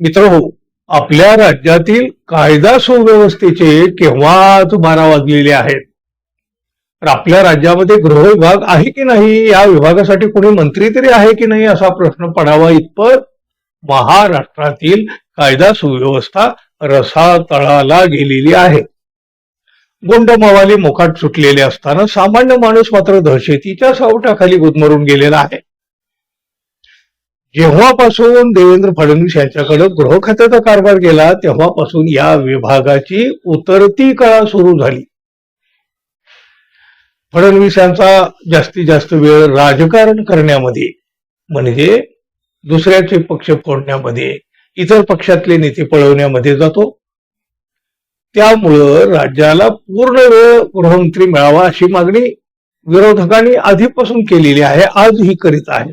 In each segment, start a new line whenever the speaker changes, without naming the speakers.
मित्रहो, आपल्या राज्यातील कायदा सुव्यवस्थेचे केव्हाच 12 वाजलेले आहेत. तर आपल्या राज्यामध्ये गृह विभाग आहे की नाही, या विभागासाठी कोणी मंत्री तरी आहे की नाही असा प्रश्न पडावा इतपत महाराष्ट्रातील कायदा सुव्यवस्था रसातळाला गेलेली आहे. गुंड मवाली मोकाट सुटलेले असताना सामान्य माणूस मात्र दहशतीच्या सावटाखाली गुदमरून गेलेला आहे. जेव्हापासून देवेंद्र फडणवीस यांच्याकडे गृह खात्याचा कारभार गेला तेव्हापासून या विभागाची उतरती कळा सुरू झाली. फडणवीस यांचा जास्तीत जास्त वेळ राजकारण करण्यामध्ये, म्हणजे दुसऱ्याचे पक्ष फोडण्यामध्ये, इतर पक्षातले नेते पळवण्यामध्ये जातो. त्यामुळं राज्याला पूर्ण वेळ गृहमंत्री मिळावा अशी मागणी विरोधकांनी आधीपासून केलेली आहे, आजही करीत आहे.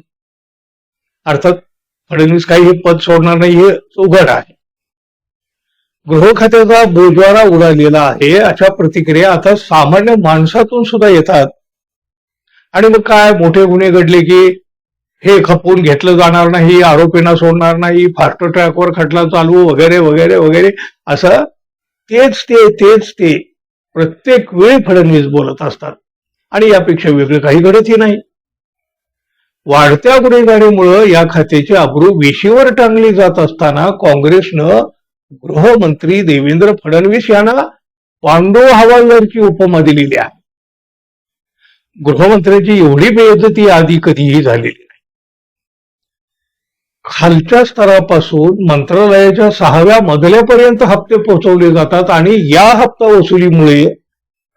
अर्थात फडणवीस काही हे पद सोडणार नाही हे उघड आहे. गृह खात्याचा बोजवारा उडालेला आहे अशा प्रतिक्रिया आता सामान्य माणसातून सुद्धा येतात. आणि मग काय, मोठे गुन्हे घडले की हे खपवून घेतलं जाणार नाही, आरोपींना सोडणार नाही, फास्ट ट्रॅकवर खटला चालू वगैरे वगैरे वगैरे, असं तेच ते प्रत्येक वेळी फडणवीस बोलत असतात. आणि यापेक्षा वेगळं काही घडतही नाही. वाढत्या गुन्हेगारीमुळं या खात्याची अब्रू वेशीवर टांगली जात असताना काँग्रेसनं गृहमंत्री देवेंद्र फडणवीस यांना पांडू हवालदारची उपमा दिलेली आहे. गृहमंत्र्यांची एवढी बेइज्जती आधी कधीही झालेली नाही. खालच्या स्तरापासून मंत्रालयाच्या 6व्या मजल्यापर्यंत हप्ते पोहोचवले जातात आणि या हप्ता वसुलीमुळे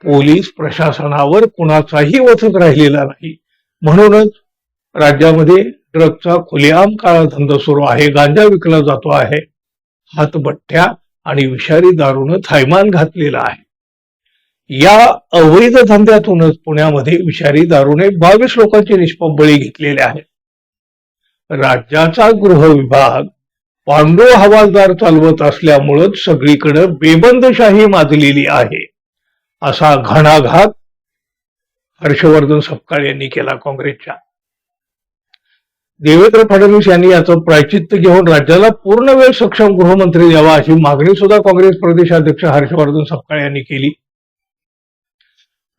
पोलीस प्रशासनावर कुणाचाही वचक राहिलेला नाही. म्हणूनच राज्यामध्ये ड्रगचा खुलेआम काळा धंदा सुरू आहे, गांजा विकला जातो आहे, हातभट्ट्या आणि विषारी दारूनं थैमान घातलेला आहे. या अवैध धंद्यातूनच पुण्यामध्ये विषारी दारूने 22 लोकांचे निष्पाप बळी घेतलेले आहेत. राज्याचा गृह विभाग पांडू हवालदार चालवत असल्यामुळेच सगळीकडे बेबंदशाही माजलेली आहे, असा घणाघात हर्षवर्धन सपकाळ यांनी केला काँग्रेसच्या. देवेंद्र फडणवीस यांनी याचं प्रायचित्त घेऊन राज्याला पूर्ण वेळ सक्षम गृहमंत्री द्यावा अशी मागणी सुद्धा काँग्रेस प्रदेशाध्यक्ष हर्षवर्धन सपकाळ यांनी केली.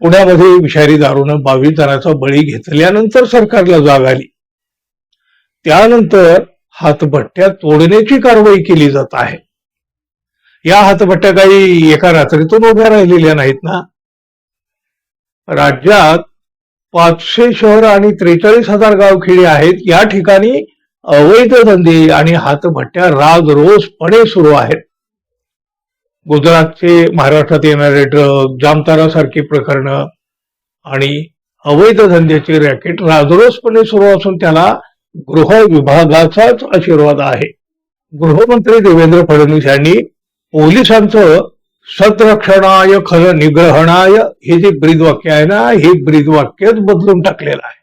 पुण्यामध्ये विषारी दारूनं 22 जणांचा बळी घेतल्यानंतर सरकारला जाग आली. त्यानंतर हातभट्ट्या तोडण्याची कारवाई केली जात आहे. या हातभट्ट्या काही एका रात्रीतून उभ्या राहिलेल्या नाहीत ना. राज्यात 500 शहर आणि 43,000 गावखेडी आहेत. या ठिकाणी अवैध धंदे आणि हातभट्ट्या राजरोसपणे सुरू आहेत. गुजरातचे महाराष्ट्रात येणारे ड्रग, जामतारा सारखी प्रकरणं आणि अवैध धंद्याचे रॅकेट राजरोसपणे सुरू असून त्याला गृह विभागाचाच आशीर्वाद आहे. गृहमंत्री देवेंद्र फडणवीस यांनी पोलिसांचं सतरक्षणाय खल निग्रहणाय हे जे ब्रीदवाक्य आहे ना, हे ब्रीदवाक्यच बदलून टाकलेलं आहे.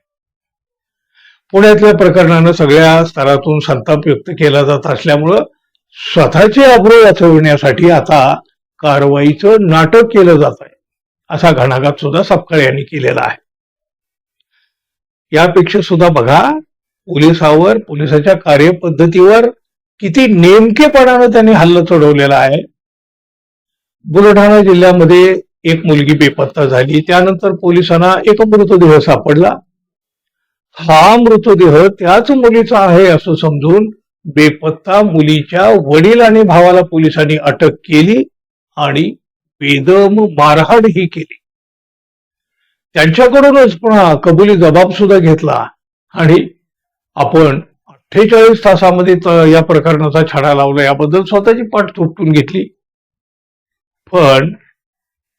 पुण्यातल्या प्रकरणानं सगळ्या स्तरातून संताप व्यक्त केला जात असल्यामुळं स्वतःची अब्रू वाचवण्यासाठी आता कारवाईचं नाटक केलं जात आहे, असा घणाघात सुद्धा सपकाळ यांनी केलेला आहे. यापेक्षा सुद्धा बघा, पोलिसावर, पोलिसाच्या कार्यपद्धतीवर किती नेमकेपणानं त्यांनी हल्ला चढवलेला आहे. बुलढाणा जिल्ह्यामध्ये एक मुलगी बेपत्ता झाली, त्यानंतर पोलिसांना एक मृतदेह सापडला. हा मृतदेह त्याच मुलीचा आहे असं समजून बेपत्ता मुलीच्या वडील आणि भावाला पोलिसांनी अटक केली आणि बेदम मारहाण ही केली. त्यांच्याकडूनच पुन्हा कबुली जबाब सुद्धा घेतला आणि आपण 48 तासामध्ये या प्रकरणाचा छडा लावला, याबद्दल स्वतःची पाठ थोपटून घेतली. पण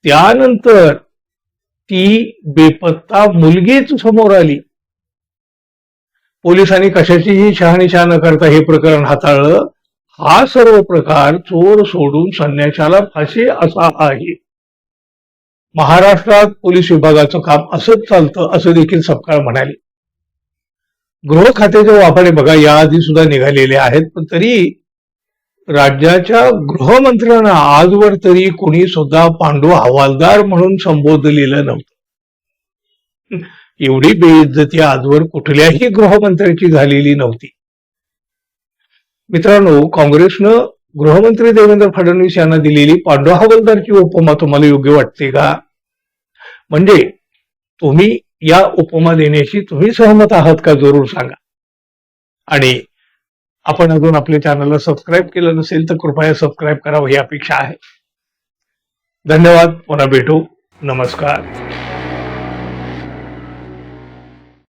त्यानंतर ती बेपत्ता मुलगीच समोर आली. पोलिसांनी कशाचीही शहानिशा न करता हे प्रकरण हाताळलं. हा सर्व प्रकार चोर सोडून संन्याशाला फाशी असा आहे. महाराष्ट्रात पोलीस विभागाचं काम असंच चालतं असं देखील सपकाळ म्हणाले. गृह खात्याचे वापाडे बघा याआधी सुद्धा निघालेले आहेत, पण तरी राज्याच्या गृहमंत्र्यांना आजवर तरी कोणी सुद्धा पांडू हवालदार म्हणून संबोधलेलं नव्हतं. एवढी बेइज्जती आजवर कुठल्याही गृहमंत्र्याची झालेली नव्हती. मित्रांनो, काँग्रेसनं गृहमंत्री देवेंद्र फडणवीस यांना दिलेली पांडू हवालदारची उपमा तुम्हाला योग्य वाटते का? म्हणजे तुम्ही या उपमा देण्याशी तुम्ही सहमत आहात का? जरूर सांगा. आणि आपण अजून आपल्या चॅनलला सबस्क्राईब केलं नसेल तर कृपया सबस्क्राईब करावं ही अपेक्षा आहे. धन्यवाद. पुन्हा भेटू. नमस्कार.